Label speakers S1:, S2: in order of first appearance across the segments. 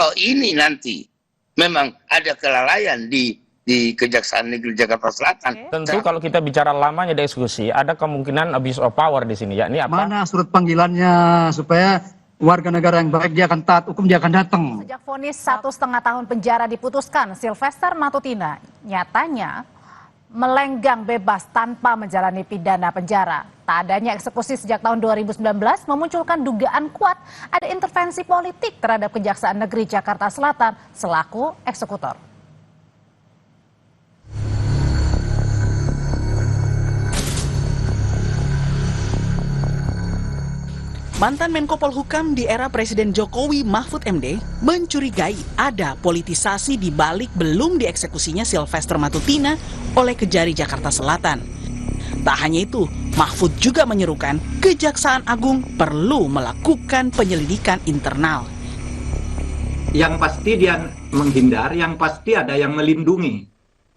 S1: kalau ini nanti memang ada kelalaian di Kejaksaan Negeri Jakarta Selatan.
S2: Tentu kalau kita bicara lamanya dieksekusi, ada kemungkinan abuse of power di sini, yakni apa?
S3: Mana surat panggilannya supaya warga negara yang baik dia akan taat hukum, dia akan datang.
S4: Sejak vonis 1,5 tahun penjara diputuskan, Sylvester Matutina nyatanya melenggang bebas tanpa menjalani pidana penjara. Tak adanya eksekusi sejak tahun 2019 memunculkan dugaan kuat ada intervensi politik terhadap Kejaksaan Negeri Jakarta Selatan selaku eksekutor.
S5: Mantan Menko Polhukam di era Presiden Jokowi Mahfud MD mencurigai ada politisasi di balik belum dieksekusinya Sylvester Matutina oleh Kejari Jakarta Selatan. Tak hanya itu, Mahfud juga menyerukan Kejaksaan Agung perlu melakukan penyelidikan internal.
S6: Yang pasti dia menghindar, yang pasti ada yang melindungi.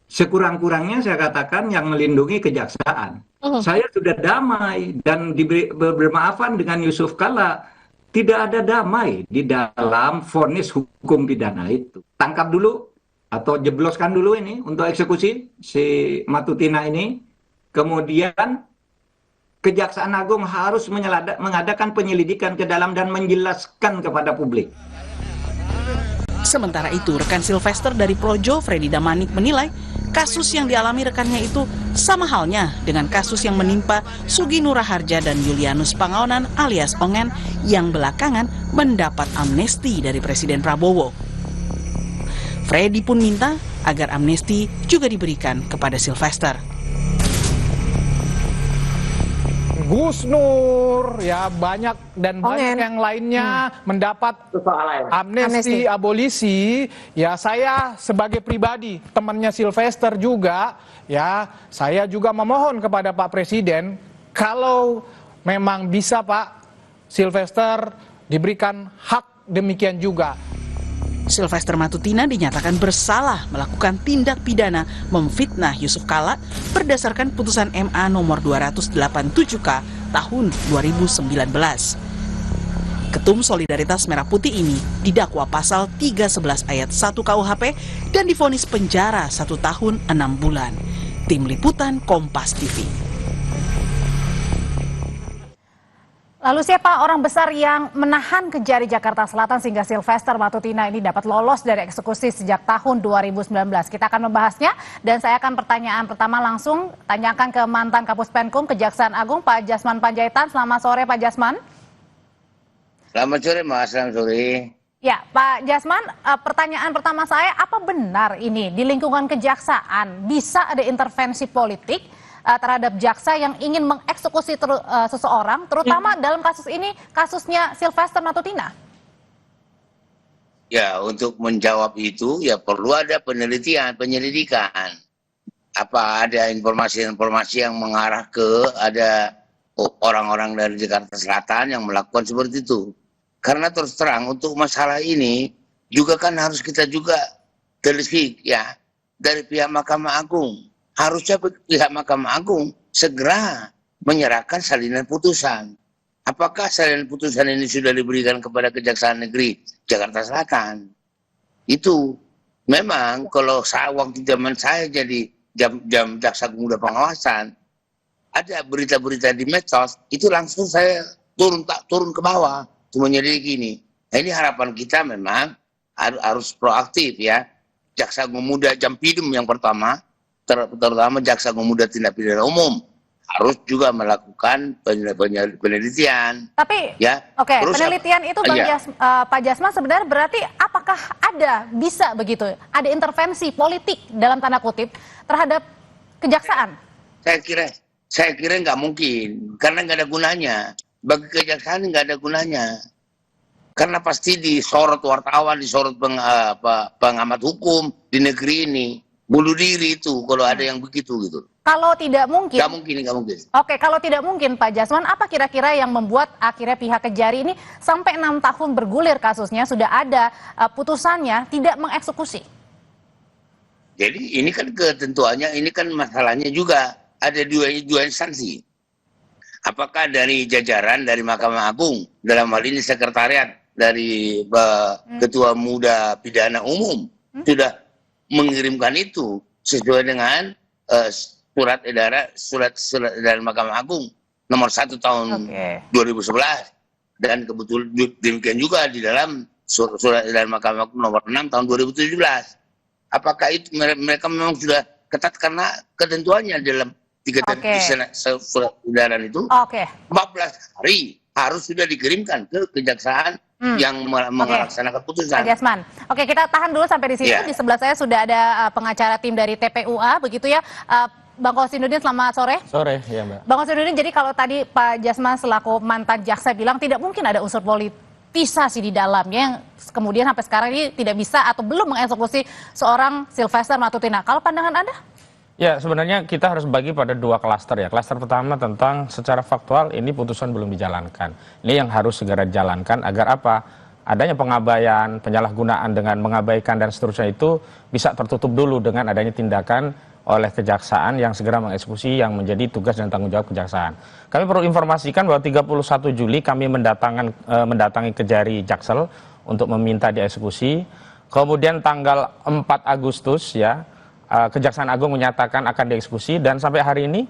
S6: Sekurang-kurangnya saya katakan yang melindungi kejaksaan. Saya sudah damai dan bermaafan dengan Yusuf Kalla. Tidak ada damai di dalam vonis hukum pidana itu. Tangkap dulu atau jebloskan dulu ini untuk eksekusi si Matutina ini. Kemudian Kejaksaan Agung harus mengadakan penyelidikan ke dalam dan menjelaskan kepada publik.
S5: Sementara itu, rekan Sylvester dari Projo, Freddy Damanik, menilai kasus yang dialami rekannya itu sama halnya dengan kasus yang menimpa Sugi Nuraharja dan Julianus Pangaonan alias Ongen yang belakangan mendapat amnesti dari Presiden Prabowo. Freddy pun minta agar amnesti juga diberikan kepada Sylvester.
S7: Gus Nur, ya banyak yang lainnya mendapat amnesti abolisi. Ya saya sebagai pribadi temannya Sylvester juga, ya saya juga memohon kepada Pak Presiden kalau memang bisa Pak Sylvester diberikan hak demikian juga.
S5: Sylvester Matutina dinyatakan bersalah melakukan tindak pidana memfitnah Yusuf Kalla berdasarkan putusan MA nomor 287K tahun 2019. Ketum Solidaritas Merah Putih ini didakwa pasal 311 ayat 1 KUHP dan divonis penjara 1 tahun 6 bulan. Tim Liputan Kompas TV.
S4: Lalu siapa orang besar yang menahan Kejari Jakarta Selatan sehingga Sylvester Matutina ini dapat lolos dari eksekusi sejak tahun 2019? Kita akan membahasnya dan saya akan pertanyaan pertama langsung tanyakan ke mantan Kapus Penkum Kejaksaan Agung Pak Jasman Panjaitan. Selamat sore Pak Jasman.
S1: Selamat sore Mas, selamat sore.
S4: Ya Pak Jasman, pertanyaan pertama saya, apa benar ini di lingkungan kejaksaan bisa ada intervensi politik terhadap jaksa yang ingin mengeksekusi seseorang, terutama dalam kasus ini, kasusnya Sylvester Matutina?
S1: Ya, untuk menjawab itu ya perlu ada penyelidikan. Apa ada informasi-informasi yang mengarah ke ada orang-orang dari Jakarta Selatan yang melakukan seperti itu. Karena terus terang untuk masalah ini juga kan harus kita juga telisik ya dari pihak Mahkamah Agung. Harusnya pihak Mahkamah Agung segera menyerahkan salinan putusan. Apakah salinan putusan ini sudah diberikan kepada Kejaksaan Negeri Jakarta Selatan? Itu memang kalau waktu zaman saya jadi jam Jaksa Agung Muda Pengawasan, ada berita-berita di medsos, itu langsung saya turun ke bawah untuk menyelidiki ini. Nah, ini harapan kita memang harus proaktif ya. Jaksa Agung Muda Jampidum yang pertama, terutama Jaksa Agung Muda Tindak Pidana Umum harus juga melakukan penelitian.
S4: Tapi,
S1: ya,
S4: penelitian itu Pak Jasman sebenarnya berarti apakah bisa begitu, ada intervensi politik dalam tanda kutip terhadap kejaksaan?
S1: Saya kira nggak mungkin, karena nggak ada gunanya. Bagi kejaksaan nggak ada gunanya. Karena pasti disorot wartawan, disorot pengamat hukum di negeri ini. Bunuh diri itu kalau ada yang begitu gitu.
S4: Kalau tidak mungkin.
S1: Nggak mungkin.
S4: Oke, kalau tidak mungkin Pak Jasman, apa kira-kira yang membuat akhirnya pihak Kejari ini sampai 6 tahun bergulir kasusnya, sudah ada putusannya, tidak mengeksekusi?
S1: Jadi ini kan ketentuannya, ini kan masalahnya juga ada dua instansi. Apakah dari jajaran dari Mahkamah Agung, dalam hal ini sekretariat dari Ketua Muda Pidana Umum sudah mengirimkan itu sesuai dengan surat edaran Mahkamah Agung nomor 1 tahun 2011, dan kebetulan demikian juga di dalam surat edaran Mahkamah Agung nomor 6 tahun 2017. Apakah itu mereka memang sudah ketat karena ketentuannya dalam surat edaran itu 14 hari harus sudah dikirimkan ke kejaksaan yang melaksanakan putusan.
S4: Pak Jasman. Oke, kita tahan dulu sampai di situ. Di sebelah saya sudah ada pengacara tim dari TPUA, begitu ya. Bang Kosinudin, selamat sore.
S2: Sore, ya Mbak.
S4: Bang Kosinudin, jadi kalau tadi Pak Jasman selaku mantan jaksa bilang tidak mungkin ada unsur politisasi di dalamnya yang kemudian sampai sekarang ini tidak bisa atau belum mengeksekusi seorang Sylvester Matutina. Kalau pandangan Anda?
S2: Ya, sebenarnya kita harus bagi pada dua klaster ya. Klaster pertama tentang secara faktual ini putusan belum dijalankan. Ini yang harus segera dijalankan agar apa? Adanya pengabaian, penyalahgunaan dengan mengabaikan dan seterusnya itu bisa tertutup dulu dengan adanya tindakan oleh kejaksaan yang segera mengeksekusi yang menjadi tugas dan tanggung jawab kejaksaan. Kami perlu informasikan bahwa 31 Juli kami mendatangi Kejari Jaksel untuk meminta dieksekusi. Kemudian tanggal 4 Agustus ya, Kejaksaan Agung menyatakan akan dieksekusi, dan sampai hari ini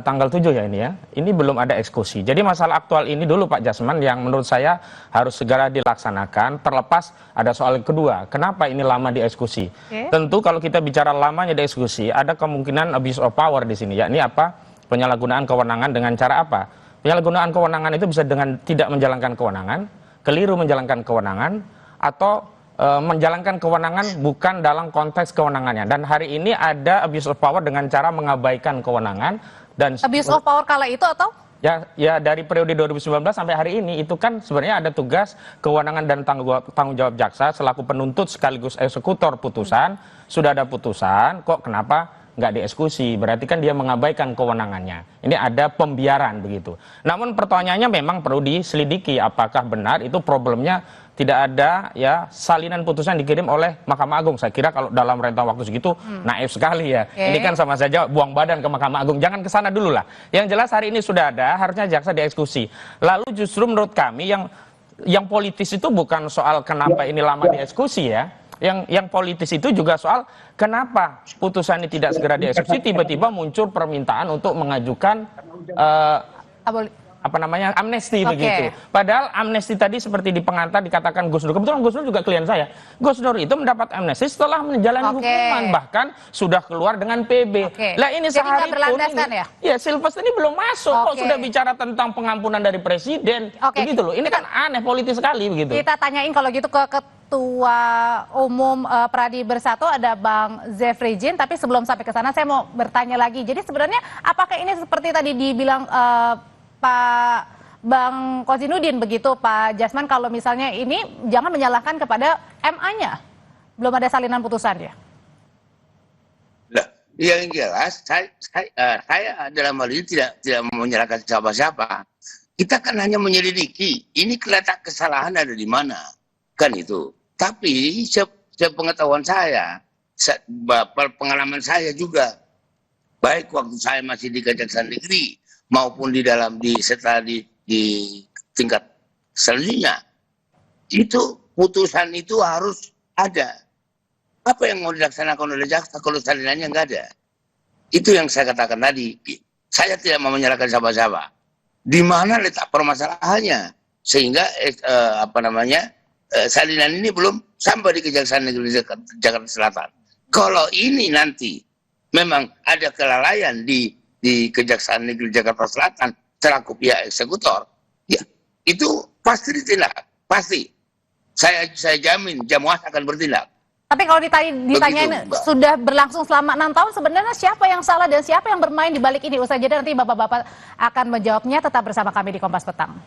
S2: tanggal 7 ya ini ya, ini belum ada eksekusi. Jadi masalah aktual ini dulu Pak Jasman yang menurut saya harus segera dilaksanakan, terlepas ada soal kedua, kenapa ini lama dieksekusi. Tentu kalau kita bicara lamanya dieksekusi, ada kemungkinan abuse of power di sini, yakni apa? Penyalahgunaan kewenangan dengan cara apa? Penyalahgunaan kewenangan itu bisa dengan tidak menjalankan kewenangan, keliru menjalankan kewenangan, atau menjalankan kewenangan bukan dalam konteks kewenangannya. Dan hari ini ada abuse of power dengan cara mengabaikan kewenangan. Dan
S4: abuse of power kala itu atau?
S2: Ya dari periode 2019 sampai hari ini itu kan sebenarnya ada tugas kewenangan dan tanggung jawab jaksa selaku penuntut sekaligus eksekutor putusan. Sudah ada putusan, kok kenapa nggak dieksekusi? Berarti kan dia mengabaikan kewenangannya. Ini ada pembiaran begitu. Namun pertanyaannya memang perlu diselidiki apakah benar itu problemnya tidak ada ya salinan putusan dikirim oleh Mahkamah Agung. Saya kira kalau dalam rentang waktu segitu naif sekali ya. Ini kan sama saja buang badan ke Mahkamah Agung. Jangan ke sana dulu lah. Yang jelas hari ini sudah ada, harusnya jaksa dieksekusi. Lalu justru menurut kami yang politis itu bukan soal kenapa ini lama dieksekusi ya. Yang politis itu juga soal kenapa putusan ini tidak segera dieksekusi, tiba-tiba muncul permintaan untuk mengajukan amnesti begitu. Padahal amnesti tadi seperti di pengantar dikatakan Gus Nur. Kebetulan Gus Nur juga klien saya. Gus Nur itu mendapat amnesti setelah menjalani hukuman, bahkan sudah keluar dengan PB. Lah ini sehari pun ini, ya Sylvester ini belum masuk kok sudah bicara tentang pengampunan dari presiden. Begitu loh. Ini kan aneh politis sekali begitu.
S4: Kita tanyain kalau gitu ke Ketua Umum Pradi Bersatu ada Bang Zefrijin, tapi sebelum sampai ke sana saya mau bertanya lagi. Jadi sebenarnya apakah ini seperti tadi dibilang Pak Bang Kosinudin begitu Pak Jasman, kalau misalnya ini jangan menyalahkan kepada MA-nya, belum ada salinan putusan ya?
S1: Nah, yang jelas saya dalam hal ini tidak menyalahkan siapa-siapa. Kita kan hanya menyelidiki ini letak kesalahan ada di mana, kan itu. Tapi sepengetahuan saya, pengalaman saya juga, baik waktu saya masih di Kejaksaan Negeri maupun setelah di tingkat selanjutnya, itu putusan itu harus ada. Apa yang mau dilaksanakan oleh jaksa kalau salinannya nggak ada? Itu yang saya katakan tadi. Saya tidak mau menyalahkan siapa-siapa. Di mana letak permasalahannya sehingga salinan ini belum sampai di Kejaksaan Negeri Jakarta Selatan. Kalau ini nanti memang ada kelalaian di Kejaksaan Negeri Jakarta Selatan selaku pihak eksekutor, ya itu pasti ditindak, pasti. Saya jamin Jamwas akan bertindak.
S4: Tapi kalau ditanyain sudah berlangsung selama 6 tahun, sebenarnya siapa yang salah dan siapa yang bermain di balik ini? Usai jeda nanti bapak-bapak akan menjawabnya. Tetap bersama kami di Kompas Petang.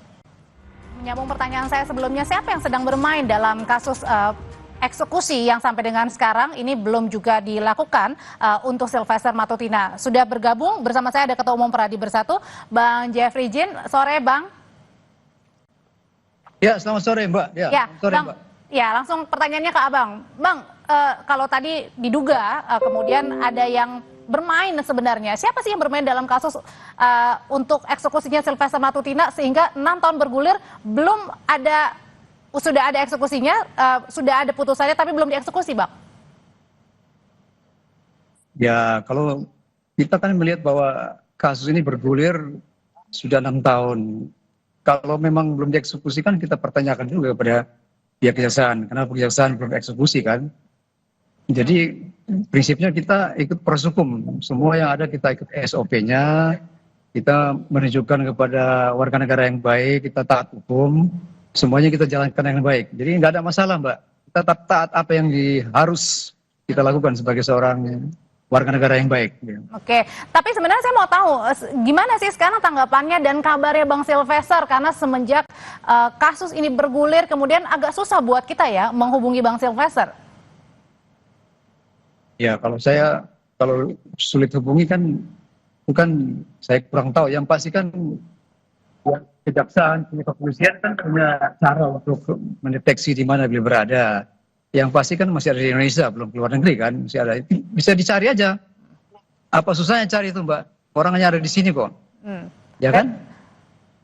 S4: Menyambung pertanyaan saya sebelumnya, siapa yang sedang bermain dalam kasus eksekusi yang sampai dengan sekarang ini belum juga dilakukan untuk Sylvester Matutina? Sudah bergabung bersama saya ada Ketua Umum Pradi Bersatu, Bang Zefrijin. Sore Bang.
S3: Ya, selamat sore Mbak.
S4: Ya,
S3: sore,
S4: Bang.
S3: Mbak.
S4: Ya, langsung pertanyaannya ke Abang. Bang, kalau tadi diduga kemudian ada yang bermain sebenarnya. Siapa sih yang bermain dalam kasus untuk eksekusinya Sylvester Matutina sehingga 6 tahun bergulir belum ada sudah ada eksekusinya, sudah ada putusannya tapi belum dieksekusi, Bang?
S3: Ya, kalau kita kan melihat bahwa kasus ini bergulir sudah 6 tahun. Kalau memang belum dieksekusi kan kita pertanyakan juga kepada pihak kejaksaan. Kenapa kejaksaan belum eksekusi kan? Jadi prinsipnya kita ikut proses hukum. Semua yang ada kita ikut SOP-nya. Kita menunjukkan kepada warga negara yang baik, kita taat hukum. Semuanya kita jalankan dengan baik. Jadi nggak ada masalah, Mbak. Kita taat apa yang harus kita lakukan sebagai seorang warga negara yang baik.
S4: Oke, tapi sebenarnya saya mau tahu gimana sih sekarang tanggapannya dan kabarnya Bang Silvester, karena semenjak kasus ini bergulir kemudian agak susah buat kita ya menghubungi Bang Silvester.
S3: Ya, kalau sulit hubungi kan bukan saya kurang tahu. Yang pasti kan ya, kejaksaan, kepolisian kan punya cara untuk mendeteksi di mana beliau berada. Yang pasti kan masih ada di Indonesia, belum keluar negeri kan, masih ada. Bisa dicari aja. Apa susahnya cari itu, Mbak? Orang hanya ada di sini kok. Ya kan?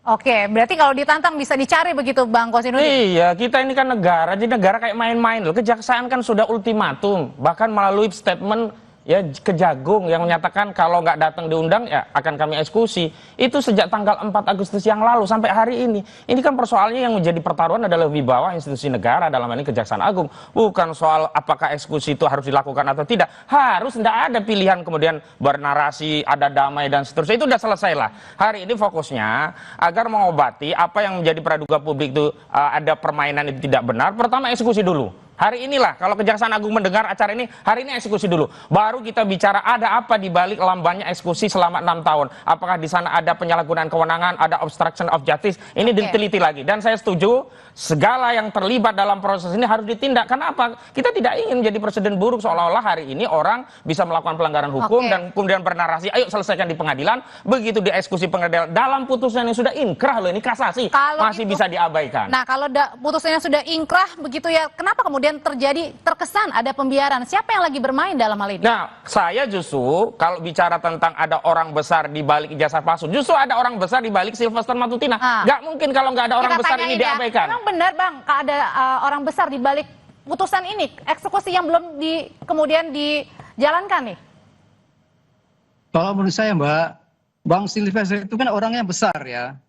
S4: Oke, berarti kalau ditantang bisa dicari begitu, Bang Kosinudin?
S2: Iya, kita ini kan negara, jadi negara kayak main-main loh. Kejaksaan kan sudah ultimatum, bahkan melalui statement ya Kejagung yang menyatakan kalau nggak datang diundang ya akan kami eksekusi. Itu sejak tanggal 4 Agustus yang lalu sampai hari ini. Ini kan persoalannya yang menjadi pertaruhan adalah lebih bawah institusi negara, dalam hal ini Kejaksaan Agung. Bukan soal apakah eksekusi itu harus dilakukan atau tidak. Harus, tidak ada pilihan kemudian bernarasi, ada damai dan seterusnya. Itu udah selesai lah. Hari ini fokusnya agar mengobati apa yang menjadi praduga publik itu ada permainan itu tidak benar. Pertama eksekusi dulu. Hari inilah kalau Kejaksaan Agung mendengar acara ini, hari ini eksekusi dulu. Baru kita bicara ada apa di balik lambannya eksekusi selama 6 tahun. Apakah di sana ada penyalahgunaan kewenangan, ada obstruction of justice, ini diteliti lagi. Dan saya setuju, segala yang terlibat dalam proses ini harus ditindak. Kenapa? Kita tidak ingin menjadi presiden buruk seolah-olah hari ini orang bisa melakukan pelanggaran hukum dan kemudian bernarasi, ayo selesaikan di pengadilan, begitu dieksekusi pengadilan. Dalam putusan yang sudah inkrah loh, ini kasasi, kalau masih bisa diabaikan.
S4: Nah, kalau putusannya sudah inkrah begitu ya, kenapa kemudian terkesan ada pembiaran? Siapa yang lagi bermain dalam hal ini?
S2: Nah, saya justru kalau bicara tentang ada orang besar di balik ijazah palsu, justru ada orang besar di balik Silvester Matutina. Nggak mungkin kalau nggak ada orang besar ini diabaikan.
S4: Memang benar, Bang, ada orang besar di balik putusan ini, eksekusi yang belum kemudian dijalankan nih?
S3: Kalau menurut saya, Mbak, Bang Silvester itu kan orangnya besar ya.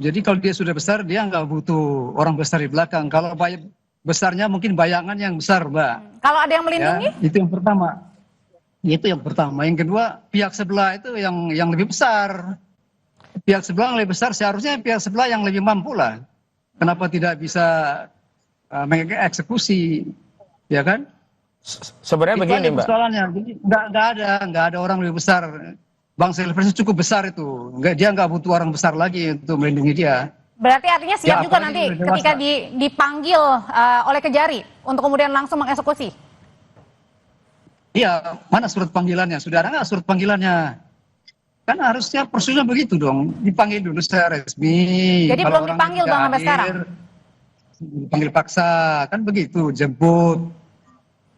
S3: Jadi kalau dia sudah besar, dia nggak butuh orang besar di belakang. Kalau besarnya mungkin bayangan yang besar, Mbak.
S4: Kalau ada yang melindungi?
S3: Ya, itu yang pertama. Itu yang pertama. Yang kedua, pihak sebelah itu yang lebih besar. Pihak sebelah yang lebih besar, seharusnya pihak sebelah yang lebih mampu lah. Kenapa tidak bisa mengeksekusi, ya kan?
S2: Sebenarnya begini, Mbak.
S3: Persoalannya, jadi nggak ada orang lebih besar. Bang Silvester cukup besar itu. Dia nggak butuh orang besar lagi untuk melindungi dia.
S4: Berarti artinya siap juga nanti ketika dipanggil oleh Kejari untuk kemudian langsung mengeksekusi?
S3: Iya, mana surat panggilannya? Sudah ada nggak surat panggilannya? Kan harusnya prosedurnya begitu dong, dipanggil dulu secara resmi.
S4: Jadi belum dipanggil Bang sampai sekarang?
S3: Dipanggil paksa, kan begitu, jemput.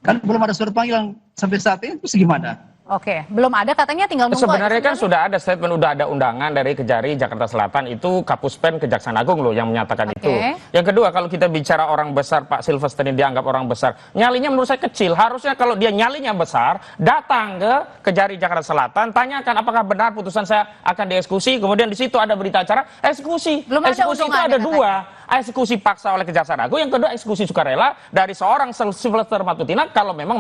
S3: Kan belum ada surat panggilan sampai saat ini, terus gimana?
S4: Oke, belum ada, katanya tinggal nunggu.
S2: Sebenarnya kan sudah ada statement, udah ada undangan dari Kejari Jakarta Selatan, itu Kapuspen Kejaksaan Agung loh yang menyatakan itu. Yang kedua, kalau kita bicara orang besar, Pak Silvester ini dianggap orang besar, nyalinya menurut saya kecil. Harusnya kalau dia nyalinya besar, datang ke Kejari Jakarta Selatan, tanyakan apakah benar putusan saya akan dieksekusi, kemudian di situ ada berita acara eksekusi.
S4: Belum
S2: eksekusi itu ada dua. Eksekusi paksa oleh Kejaksaan Agung, yang kedua eksekusi sukarela dari seorang Silvester Matutina kalau memang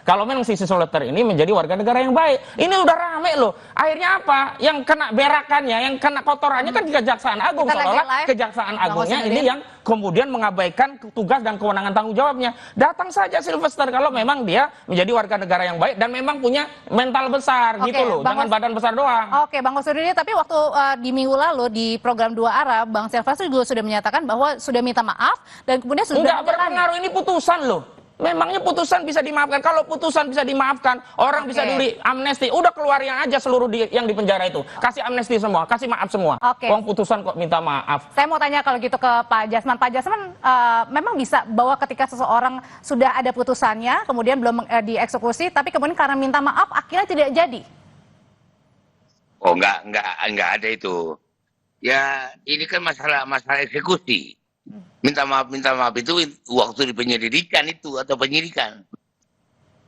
S2: kalau memang si Silvester ini menjadi warga negara yang baik. Ini udah rame loh. Akhirnya apa? Yang kena berakannya, yang kena kotorannya kan Kejaksaan Agung. Seolah-olah Kejaksaan Agungnya ini yang kemudian mengabaikan tugas dan kewenangan tanggung jawabnya. Datang saja Silvester kalau memang dia menjadi warga negara yang baik dan memang punya mental besar gitu loh. Jangan badan besar doang.
S4: Oke, Bang Kosinudin, tapi waktu di minggu lalu di program Dua Arah, Bang Silvester juga sudah menyatakan bahwa sudah minta maaf dan kemudian sudah
S2: nggak berpengaruh, ini putusan loh. Memangnya putusan bisa dimaafkan? Kalau putusan bisa dimaafkan, orang bisa diberi amnesti. Udah keluarin aja seluruh yang di penjara itu. Kasih amnesti semua, kasih maaf semua. Uang putusan kok minta maaf.
S4: Saya mau tanya kalau gitu ke Pak Jasman. Pak Jasman, memang bisa bahwa ketika seseorang sudah ada putusannya, kemudian belum dieksekusi, tapi kemudian karena minta maaf akhirnya tidak jadi?
S1: Oh, enggak ada itu. Ya, ini kan masalah eksekusi. Minta maaf itu waktu di penyelidikan itu atau penyidikan.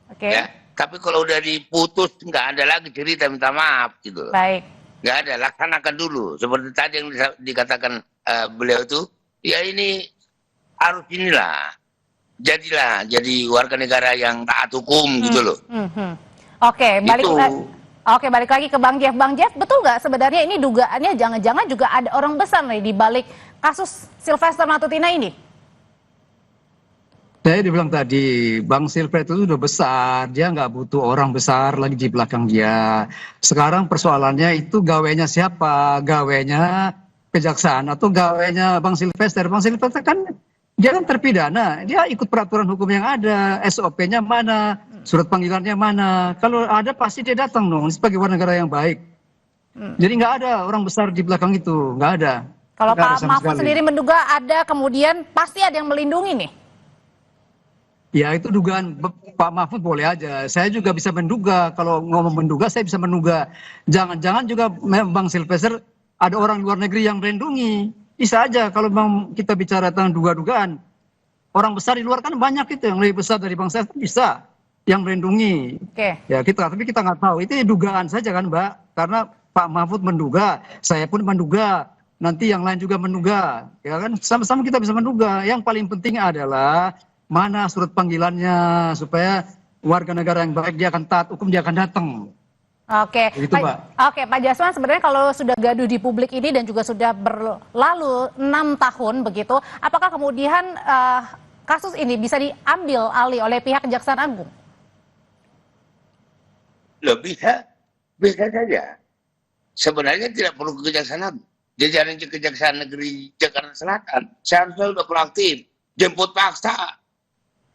S4: Oke.
S1: Ya, tapi kalau udah diputus nggak ada lagi cerita minta maaf gitu.
S4: Baik.
S1: Nggak ada, laksanakan dulu. Seperti tadi yang dikatakan beliau itu, ya ini harus inilah, jadi warga negara yang taat hukum gitu loh.
S4: Oke, balik lagi ke Bang Jeff. Bang Jeff, betul nggak sebenarnya ini dugaannya jangan-jangan juga ada orang besar nih di balik kasus Sylvester Matutina ini?
S3: Saya dibilang tadi, Bang Sylvester itu udah besar, dia nggak butuh orang besar lagi di belakang dia. Sekarang persoalannya itu gawainya siapa? Gawainya kejaksaan atau gawainya Bang Sylvester? Bang Sylvester kan dia kan terpidana, dia ikut peraturan hukum yang ada, SOP-nya mana, surat panggilannya mana. Kalau ada pasti dia datang dong sebagai warga negara yang baik. Jadi nggak ada orang besar di belakang itu, nggak ada.
S4: Kalau
S3: Nggak ada
S4: Pak
S3: sama
S4: Mahfud
S3: sekali.
S4: sendiri menduga ada, kemudian pasti ada yang melindungi nih.
S3: Ya itu dugaan Pak Mahfud boleh aja. Saya juga bisa menduga, kalau ngomong menduga saya bisa menduga. Jangan-jangan juga Bang Sylvester ada orang luar negeri yang melindungi. Bisa aja kalau Bang kita bicara tentang duga-dugaan. Orang besar di luar kan banyak itu yang lebih besar dari Bang Sylvester bisa yang melindungi.
S4: Oke.
S3: Ya tapi kita nggak tahu. Itu dugaan saja kan Mbak. Karena Pak Mahfud menduga, saya pun menduga. Nanti yang lain juga menduga. Ya kan sama-sama kita bisa menduga. Yang paling penting adalah mana surat panggilannya supaya warga negara yang baik dia akan taat hukum, dia akan datang.
S4: Oke,
S3: Begitu, Mbak.
S4: Oke, Pak Jasman, sebenarnya kalau sudah gaduh di publik ini dan juga sudah berlalu 6 tahun begitu, apakah kemudian kasus ini bisa diambil alih oleh pihak Kejaksaan Agung?
S1: Bisa saja. Sebenarnya tidak perlu ke Kejaksaan Agung. Jajaran Kejaksaan Negeri Jakarta Selatan seharusnya sudah proaktif, jemput paksa.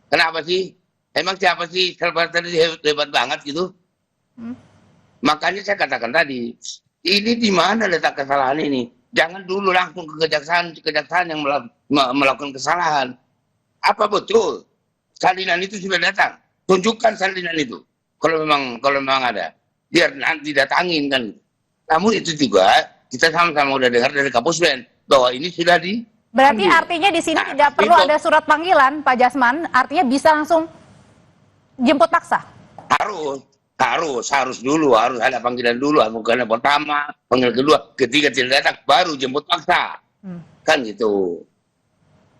S1: Kenapa sih? Emang siapa sih Sylvester hebat banget gitu? Makanya saya katakan tadi, ini di mana letak kesalahan ini? Jangan dulu langsung ke kejaksaan yang melakukan kesalahan. Apa betul salinan itu sudah datang? Tunjukkan salinan itu. Kalau memang ada, biar nanti datangin kan. Namun itu juga kita sama-sama udah dengar dari Kapuspen bahwa ini sudah
S4: Berarti artinya di sini tidak perlu ada surat panggilan, Pak Jasman. Artinya bisa langsung jemput paksa.
S1: Harus dulu, harus ada panggilan dulu. Bukan pertama, panggilan kedua, ketiga tidak datang, baru jemput paksa. Kan gitu.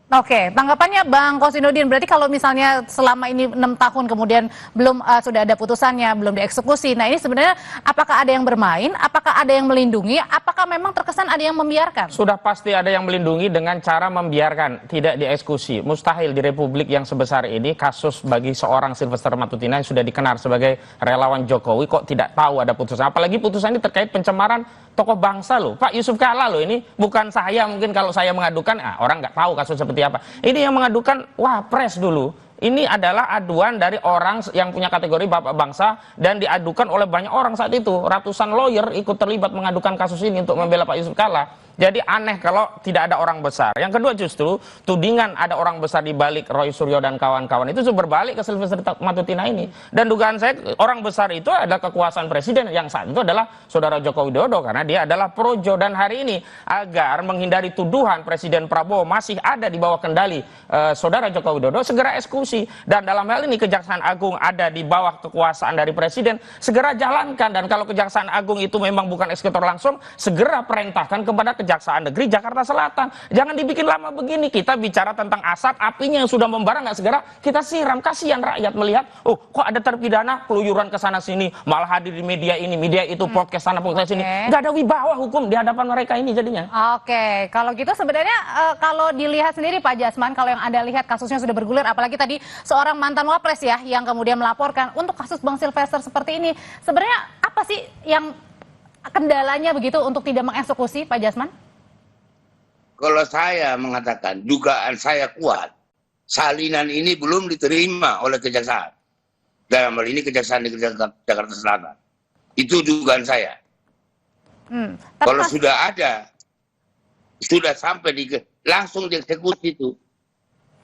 S4: Oke, tanggapannya Bang Kosinudin, berarti kalau misalnya selama ini 6 tahun kemudian belum sudah ada putusannya, belum dieksekusi. Nah ini sebenarnya apakah ada yang bermain, apakah ada yang melindungi, apakah memang terkesan ada yang membiarkan?
S2: Sudah pasti ada yang melindungi dengan cara membiarkan, tidak dieksekusi. Mustahil di republik yang sebesar ini kasus bagi seorang Sylvester Matutina yang sudah dikenal sebagai relawan Jokowi kok tidak tahu ada putusan. Apalagi putusan ini terkait pencemaran tokoh bangsa loh. Pak Yusuf Kalla loh, ini bukan saya, mungkin kalau saya mengadukan, orang nggak tahu kasus seperti apa. Ini yang mengadukan Wapres dulu. Ini adalah aduan dari orang yang punya kategori bapak bangsa dan diadukan oleh banyak orang saat itu. Ratusan lawyer ikut terlibat mengadukan kasus ini untuk membela Pak Yusuf Kalla. Jadi aneh kalau tidak ada orang besar. Yang kedua justru tudingan ada orang besar di balik Roy Suryo dan kawan-kawan itu berbalik ke Sylvester Matutina ini. Dan dugaan saya orang besar itu adalah kekuasaan presiden yang saat itu adalah Saudara Joko Widodo karena dia adalah projo. Dan hari ini agar menghindari tuduhan Presiden Prabowo masih ada di bawah kendali Saudara Joko Widodo, segera eksekusi. Dan dalam hal ini Kejaksaan Agung ada di bawah kekuasaan dari presiden, segera jalankan. Dan kalau Kejaksaan Agung itu memang bukan eksekutor langsung, segera perintahkan kepada Kejaksaan Negeri Jakarta Selatan. Jangan dibikin lama begini. Kita bicara tentang asap, apinya yang sudah membara nggak segera kita siram. Kasihan rakyat melihat, oh kok ada terpidana keluyuran ke sana sini, malah hadir di media ini, media itu, podcast sana, podcast sini. Nggak ada wibawa hukum di hadapan mereka ini jadinya.
S4: Oke, kalau gitu sebenarnya kalau dilihat sendiri Pak Jasman, kalau yang Anda lihat kasusnya sudah bergulir, apalagi tadi seorang mantan Wapres ya yang kemudian melaporkan untuk kasus Bang Sylvester seperti ini, sebenarnya apa sih yang kendalanya begitu untuk tidak mengeksekusi, Pak Jasman?
S1: Kalau saya mengatakan dugaan saya kuat, salinan ini belum diterima oleh Kejaksaan. Dalam hal ini Kejaksaan Negeri Jakarta Selatan. Itu dugaan saya. Kalau sudah ada, sudah sampai langsung dieksekusi itu.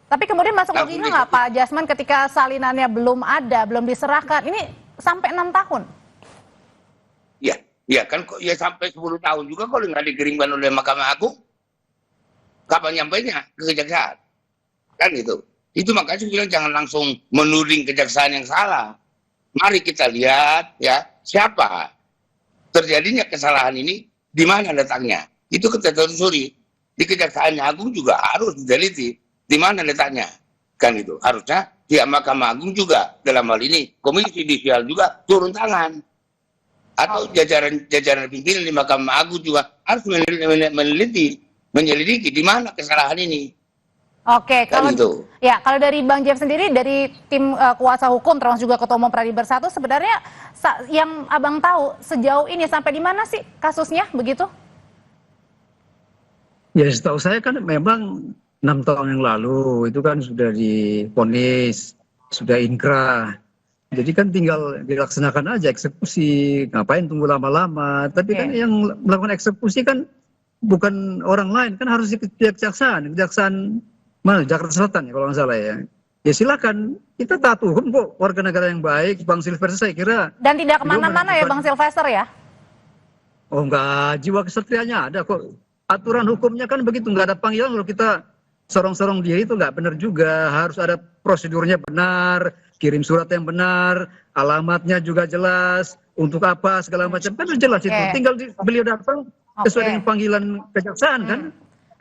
S4: Tapi kemudian masuk logika nggak Pak Jasman ketika salinannya belum ada, belum diserahkan, ini sampai 6 tahun? Ya
S1: kan ya sampai 10 tahun juga kalau nggak dikirimkan oleh Mahkamah Agung. kapan nyampainya ke kejaksaan? Kan gitu. Itu makanya saya bilang jangan langsung menuding kejaksaan yang salah. Mari kita lihat ya siapa terjadinya kesalahan ini, di mana letaknya. Itu kita telusuri. Di Kejaksaan Agung juga harus diteliti di mana letaknya. Kan itu. Harusnya pihak Mahkamah Agung juga dalam hal ini Komisi Judisial juga turun tangan. Atau jajaran pimpinan di Mahkamah Agung juga harus menyelidiki di mana kesalahan ini.
S4: Oke, kalau
S1: gitu.
S4: ya kalau dari Bang Jeff sendiri, dari tim kuasa hukum termasuk juga Ketua Umum Pradi Bersatu, sebenarnya yang Abang tahu sejauh ini sampai di mana sih kasusnya begitu?
S3: Ya setahu saya kan memang 6 tahun yang lalu itu kan sudah divonis, sudah inkrah. Jadi kan tinggal dilaksanakan aja eksekusi, ngapain tunggu lama-lama. Tapi kan yang melakukan eksekusi kan bukan orang lain, kan harus kejaksaan mana Jakarta Selatan ya kalau nggak salah ya. Ya silakan, kita taat hukum kok, warga negara yang baik. Bang Silvester saya kira.
S4: Dan tidak kemana-mana ya Bang Silvester ya?
S3: Oh enggak, jiwa kesatrianya ada kok. Aturan hukumnya kan begitu, nggak ada panggilan kalau kita sorong-sorong diri itu nggak benar juga. Harus ada prosedurnya benar, kirim surat yang benar, alamatnya juga jelas, untuk apa segala macam kan jelas itu. Tinggal beliau datang sesuai dengan panggilan kejaksaan kan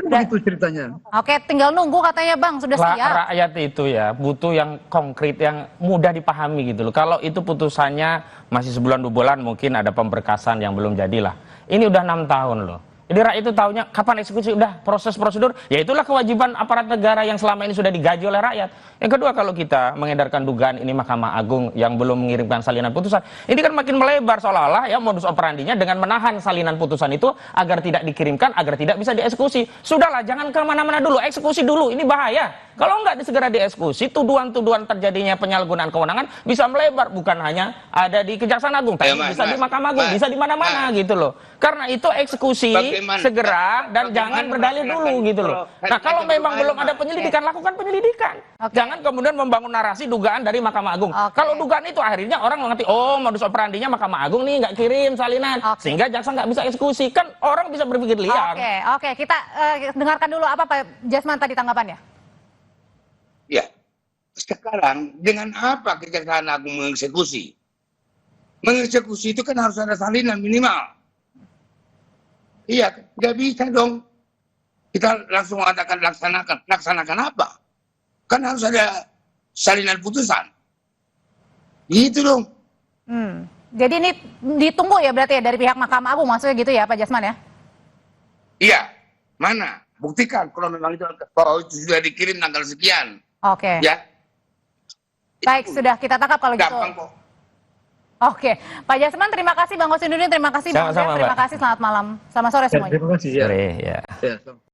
S3: begitu ceritanya.
S4: Oke, tinggal nunggu katanya Bang, sudah siap.
S2: Rakyat itu ya butuh yang konkret, yang mudah dipahami gitu loh. Kalau itu putusannya masih sebulan 2 bulan mungkin ada pemberkasan yang belum jadilah. Ini udah 6 tahun loh. Jadi rakyat itu tahunya kapan eksekusi, udah proses prosedur, ya itulah kewajiban aparat negara yang selama ini sudah digaji oleh rakyat. Yang kedua, kalau kita mengedarkan dugaan ini Mahkamah Agung yang belum mengirimkan salinan putusan, ini kan makin melebar seolah-olah ya modus operandinya dengan menahan salinan putusan itu agar tidak dikirimkan, agar tidak bisa dieksekusi. Sudahlah, jangan kemana-mana dulu, eksekusi dulu, ini bahaya. Kalau nggak segera dieksekusi, tuduhan-tuduhan terjadinya penyalahgunaan kewenangan bisa melebar, bukan hanya ada di Kejaksaan Agung, tapi bisa di Mahkamah Agung, bisa di mana-mana gitu loh. Karena itu eksekusi segera dan jangan berdalih dulu gitu loh. Nah, kalau memang belum ada penyelidikan, lakukan penyelidikan. Jangan kemudian membangun narasi dugaan dari Mahkamah Agung. Kalau dugaan itu akhirnya orang mengerti, oh modus operandinya Mahkamah Agung nih nggak kirim salinan, sehingga jaksa nggak bisa eksekusi. Kan orang bisa berpikir liar.
S4: Oke, kita dengarkan dulu apa Pak Jasman tadi tanggapannya.
S1: Ya, sekarang dengan apa Kejaksaan Agung mengeksekusi? Mengeksekusi itu kan harus ada salinan minimal. Iya, nggak bisa dong. Kita langsung mengatakan laksanakan. Laksanakan apa? Kan harus ada salinan putusan. Gitu dong.
S4: Jadi ini ditunggu ya berarti ya dari pihak Mahkamah Agung, maksudnya gitu ya Pak Jasman ya?
S1: Iya. Mana? Buktikan kalau memang itu sudah dikirim tanggal sekian.
S4: Oke.
S1: Ya.
S4: Baik, sudah kita tangkap kalau gitu.
S1: Gampang kok.
S4: Oke, Pak Jasman, terima kasih Bang Hosinudin, terima kasih Bang Jeff, terima kasih, selamat malam, selamat sore semuanya.
S3: Terima kasih ya.
S2: Sore, ya.
S3: Ya.